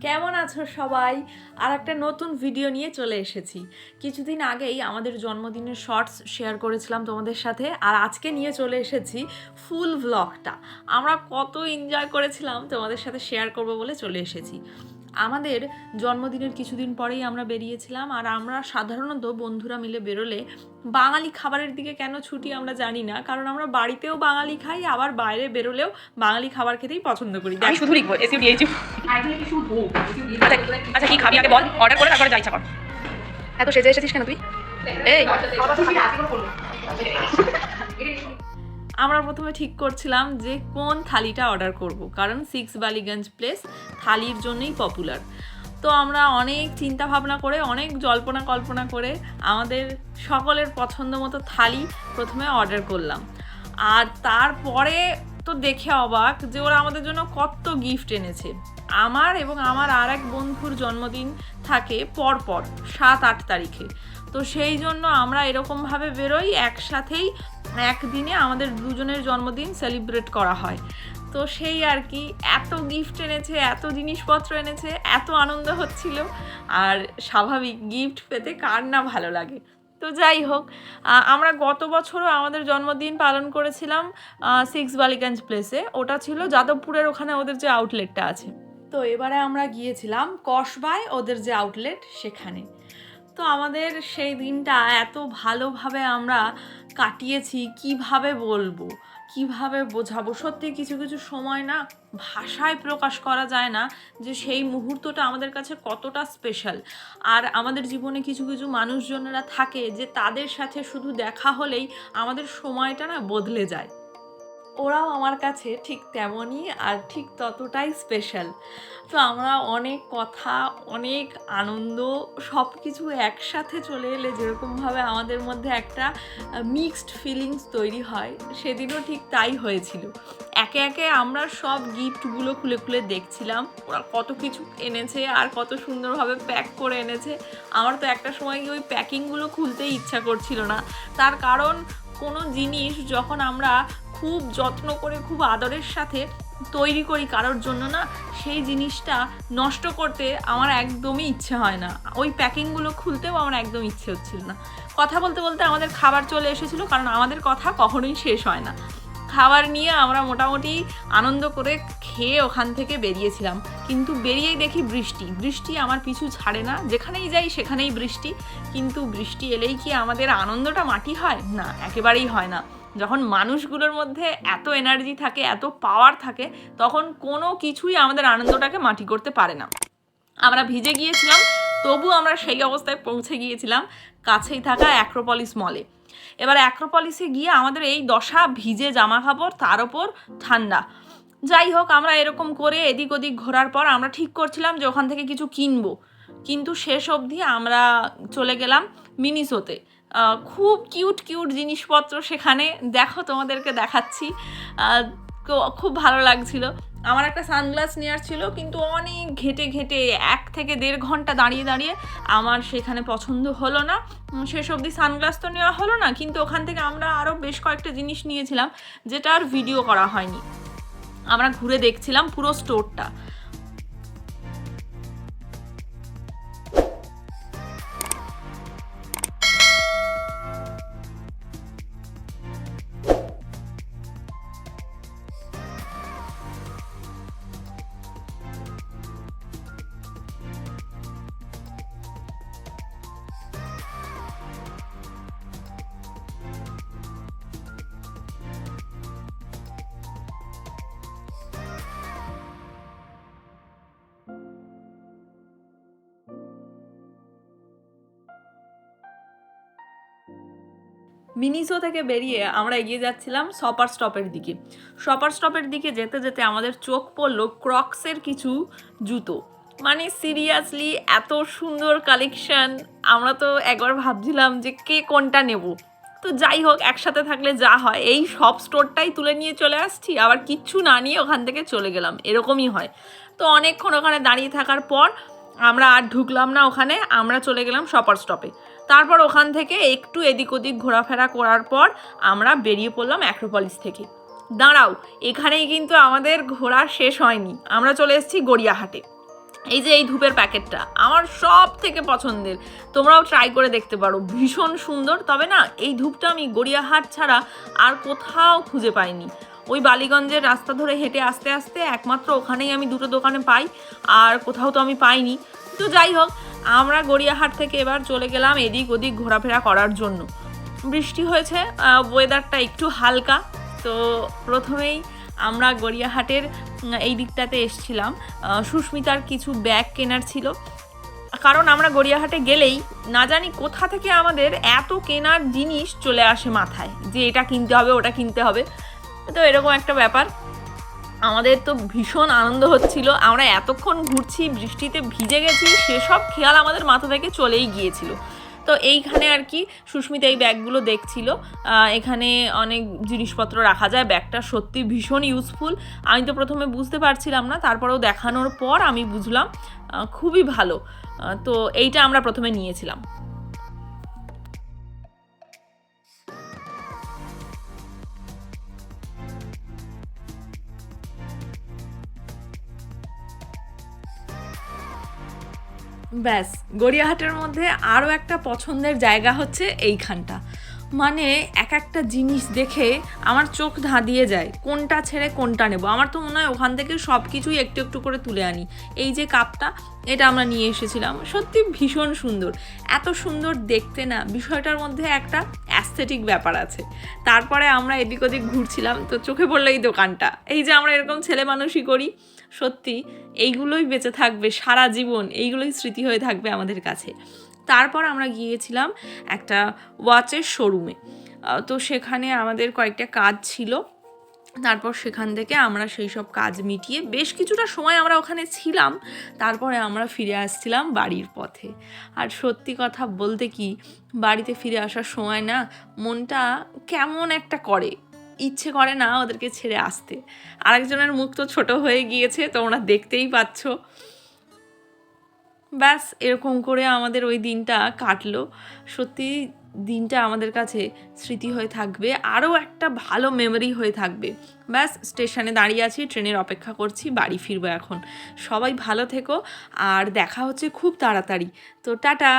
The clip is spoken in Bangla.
কেমন আছো সবাই? আর একটা নতুন ভিডিও নিয়ে চলে এসেছি। কিছুদিন আগেই আমাদের জন্মদিনের শর্টস শেয়ার করেছিলাম তোমাদের সাথে, আর আজকে নিয়ে চলে এসেছি ফুল ভ্লগটা। আমরা কত এনজয় করেছিলাম তোমাদের সাথে শেয়ার করব বলে চলে এসেছি। আমাদের জন্মদিনের কিছুদিন পরেই আমরা বেরিয়েছিলাম, আর আমরা সাধারণত বন্ধুরা মিলে বেরোলে বাঙালি খাবারের দিকে কেন ছুটি আমরা জানি না, কারণ আমরা বাড়িতেও বাঙালি খাই, আবার বাইরে বেরোলেও বাঙালি খাবার খেতেই পছন্দ করি। আমি শুধু লিখবো এসইউডিএইচ। আচ্ছা কি খাবি আগে বল, অর্ডার করে তারপরে যা ইচ্ছা কর। এত সেজে এসেছিস কেন তুই? এই আমরা প্রথমে ঠিক করছিলাম যে কোন থালিটা অর্ডার করব, কারণ 6 বালিগঞ্জ প্লেস থালির জন্যই পপুলার। তো আমরা অনেক চিন্তা ভাবনা করে, অনেক জল্পনা কল্পনা করে আমাদের সকলের পছন্দ মতো থালি প্রথমে অর্ডার করলাম। আর তারপরে তো দেখে অবাক যে ওরা আমাদের জন্য কত গিফট এনেছে। আমার এবং আমার আর এক বন্ধুর জন্মদিন থাকে পরপর 7-8 তারিখে। তো সেই জন্য আমরা এরকমভাবে বেরোই, একসাথেই একদিনে আমাদের দুজনের জন্মদিন সেলিব্রেট করা হয়। তো সেই আর কি, এত গিফট এনেছে, এত জিনিসপত্র এনেছে, এত আনন্দ হচ্ছিল। আর স্বাভাবিক, গিফট পেতে কার না ভালো লাগে। তো যাই হোক, আমরা গত বছরও আমাদের জন্মদিন পালন করেছিলাম 6 বালিগঞ্জ প্লেসে। ওটা ছিল যাদবপুরের ওখানে ওদের যে আউটলেটটা আছে। তো এবারে আমরা গিয়েছিলাম কসবায় ওদের যে আউটলেট সেখানে। তো আমাদের সেই দিনটা এত ভালোভাবে আমরা কাটিয়েছি, কিভাবে বলবো, কিভাবে বোঝাবো। সত্যি কিছু কিছু সময় না ভাষায় প্রকাশ করা যায় না যে সেই মুহূর্তটা আমাদের কাছে কতটা স্পেশাল। আর আমাদের জীবনে কিছু কিছু মানুষজনেরা থাকে যে তাদের সাথে শুধু দেখা হলেই আমাদের সময়টা না বদলে যায়। ওরাও আমার কাছে ঠিক তেমনই, আর ঠিক ততটাই স্পেশাল। তো আমরা অনেক কথা, অনেক আনন্দ, সব কিছু একসাথে চলে এলে যেরকমভাবে আমাদের মধ্যে একটা মিক্সড ফিলিংস তৈরি হয়, সেদিনও ঠিক তাই হয়েছিল। একে একে আমরা সব গিফটগুলো খুলে খুলে দেখছিলাম ওরা কত কিছু এনেছে আর কত সুন্দরভাবে প্যাক করে এনেছে। আমার তো একটা সময় কি ওই প্যাকিংগুলো খুলতেই ইচ্ছা করছিল না। তার কারণ কোনো জিনিস যখন আমরা খুব যত্ন করে, খুব আদরের সাথে তৈরি করি কারোর জন্য না, সেই জিনিসটা নষ্ট করতে আমার একদমই ইচ্ছে হয় না। ওই প্যাকিংগুলো খুলতেও আমার একদম ইচ্ছে হচ্ছিল না। কথা বলতে বলতে আমাদের খাবার চলে এসেছিলো, কারণ আমাদের কথা কখনোই শেষ হয় না। খাবার নিয়ে আমরা মোটামুটি আনন্দ করে খেয়ে ওখান থেকে বেরিয়েছিলাম, কিন্তু বেরিয়েই দেখি বৃষ্টি। বৃষ্টি আমার পিছু ছাড়ে না, যেখানেই যাই সেখানেই বৃষ্টি। কিন্তু বৃষ্টি এলেই কি আমাদের আনন্দটা মাটি হয়? না, একেবারেই হয় না। যখন মানুষগুলোর মধ্যে এত এনার্জি থাকে, এত পাওয়ার থাকে, তখন কোনো কিছুই আমাদের আনন্দটাকে মাটি করতে পারে না। আমরা ভিজে গিয়েছিলাম, তবু আমরা সেই অবস্থায় পৌঁছে গিয়েছিলাম কাছেই থাকা অ্যাক্রোপলিস মলে। এবার অ্যাক্রোপলিসে গিয়ে আমাদের এই দশা, ভিজে জামা কাপড়, তার ওপর ঠান্ডা। যাই হোক, আমরা এরকম করে এদিক ওদিক ঘোরার পর আমরা ঠিক করছিলাম যে ওখান থেকে কিছু কিনবো, কিন্তু শেষ অবধি আমরা চলে গেলাম মিনিসোতে। খুব কিউট কিউট জিনিসপত্র সেখানে, দেখো তোমাদেরকে দেখাচ্ছি। খুব ভালো লাগছিল। আমার একটা সানগ্লাস নেওয়ার ছিল, কিন্তু অনেক ঘেটে ঘেটে 1 থেকে 1.5 ঘন্টা দাঁড়িয়ে দাঁড়িয়ে আমার সেখানে পছন্দ হলো না। শেষ অবধি সানগ্লাস তো নেওয়া হলো না, কিন্তু ওখান থেকে আমরা আরও বেশ কয়েকটা জিনিস নিয়েছিলাম যেটা আর ভিডিও করা হয়নি। আমরা ঘুরে দেখছিলাম পুরো স্টোরটা। মিনিসো থেকে বেরিয়ে আমরা এগিয়ে যাচ্ছিলাম শপার স্টপের দিকে। শপার স্টপের দিকে যেতে যেতে আমাদের চোখ পড়লো ক্রক্সের কিছু জুতো। মানে সিরিয়াসলি এত সুন্দর কালেকশন, আমরা তো একবার ভাবছিলাম যে কে কোনটা নেব। তো যাই হোক, একসাথে থাকলে যা হয়, এই সব স্টোরটাই তুলে নিয়ে চলে আসছি, আবার কিচ্ছু না নিয়ে ওখান থেকে চলে গেলাম, এরকমই হয়। তো অনেকক্ষণ ওখানে দাঁড়িয়ে থাকার পর আমরা আর ঢুকলাম না ওখানে, আমরা চলে গেলাম শপার স্টপে। তারপর ওখান থেকে একটু এদিক ওদিক ঘোরাফেরা করার পর আমরা বেরিয়ে পড়লাম অ্যাক্রোপলিস থেকে। দাঁড়াও, এখানেই কিন্তু আমাদের ঘোরা শেষ হয়নি, আমরা চলে এসেছি গড়িয়াহাটে। এই যে এই ধূপের প্যাকেটটা আমার সব থেকে পছন্দের, তোমরাও ট্রাই করে দেখতে পারো, ভীষণ সুন্দর। তবে না, এই ধূপটা আমি গড়িয়াহাট ছাড়া আর কোথাও খুঁজে পাইনি। ওই বালিগঞ্জের রাস্তা ধরে হেঁটে আস্তে আস্তে একমাত্র ওখানেই আমি দুটো দোকানে পাই, আর কোথাও তো আমি পাইনি। তো যাই হোক, আমরা গড়িয়াহাট থেকে এবার চলে গেলাম এদিক ওদিক ঘোরাফেরা করার জন্য। বৃষ্টি হয়েছে, ওয়েদারটা একটু হালকা। তো প্রথমেই আমরা গড়িয়াহাটের এই দিকটাতে এসছিলাম। সুস্মিতার কিছু ব্যাগ কেনার ছিল, কারণ আমরা গড়িয়াহাটে গেলেই না জানি কোথা থেকে আমাদের এত কেনার জিনিস চলে আসে মাথায়, যে এটা কিনতে হবে ওটা কিনতে হবে। তো এরকম একটা ব্যাপার। আমাদের তো ভীষণ আনন্দ হচ্ছিল, আমরা এতক্ষণ ঘুরছি, বৃষ্টিতে ভিজে গেছি, সেসব খেয়াল আমাদের মাথা থেকে চলেই গিয়েছিল। তো এইখানে আর কি সুস্মিতা এই ব্যাগগুলো দেখছিল। এখানে অনেক জিনিসপত্র রাখা যায়, ব্যাগটা সত্যি ভীষণ ইউজফুল। আমি তো প্রথমে বুঝতে পারছিলাম না, তারপরেও দেখানোর পর আমি বুঝলাম খুবই ভালো। তো এইটা আমরা প্রথমে নিয়েছিলাম। ব্যাস, গড়িয়াহাটের মধ্যে আরও একটা পছন্দের জায়গা হচ্ছে এইখানটা। মানে এক একটা জিনিস দেখে আমার চোখ ধাঁধিয়ে যায়, কোনটা ছেড়ে কোনটা নেব। আমার তো মনে হয় ওখান থেকে সব কিছুই একটু একটু করে তুলে আনি। এই যে কাপটা, এটা আমরা নিয়ে এসেছিলাম, সত্যি ভীষণ সুন্দর, এত সুন্দর দেখতে না, বিষয়টার মধ্যে একটা অ্যাস্থেটিক ব্যাপার আছে। তারপরে আমরা এদিক ওদিক ঘুরছিলাম, তো চোখে পড়লো এই দোকানটা। এই যে আমরা এরকম ছেলে মানুষই করি, সত্যি এইগুলোই বেঁচে থাকবে সারা জীবন, এইগুলোই স্মৃতি হয়ে থাকবে আমাদের কাছে। তারপর আমরা গিয়েছিলাম একটা ওয়াচের শোরুমে। তো সেখানে আমাদের কয়েকটা কাজ ছিল। তারপর সেখান থেকে আমরা সেই সব কাজ মিটিয়ে বেশ কিছুটা সময় আমরা ওখানে ছিলাম। তারপরে আমরা ফিরে আসছিলাম বাড়ির পথে। আর সত্যি কথা বলতে কি, বাড়িতে ফিরে আসার সময় না মনটা কেমন একটা করে, ইচ্ছে করে না ওদেরকে ছেড়ে আসতে। আরেকজনের মুখ তো ছোট হয়ে গিয়েছে, তোমরা দেখতেই পাচ্ছ। ব্যাস, এরকম করে আমাদের ওই দিনটা কাটলো। সত্যি দিনটা আমাদের কাছে স্মৃতি হয়ে থাকবে, আরও একটা ভালো মেমোরি হয়ে থাকবে। ব্যাস, স্টেশনে দাঁড়িয়ে আছি, ট্রেনের অপেক্ষা করছি, বাড়ি ফিরবো এখন। সবাই ভালো থেকো, আর দেখা হচ্ছে খুব তাড়াতাড়ি। তো টাটা।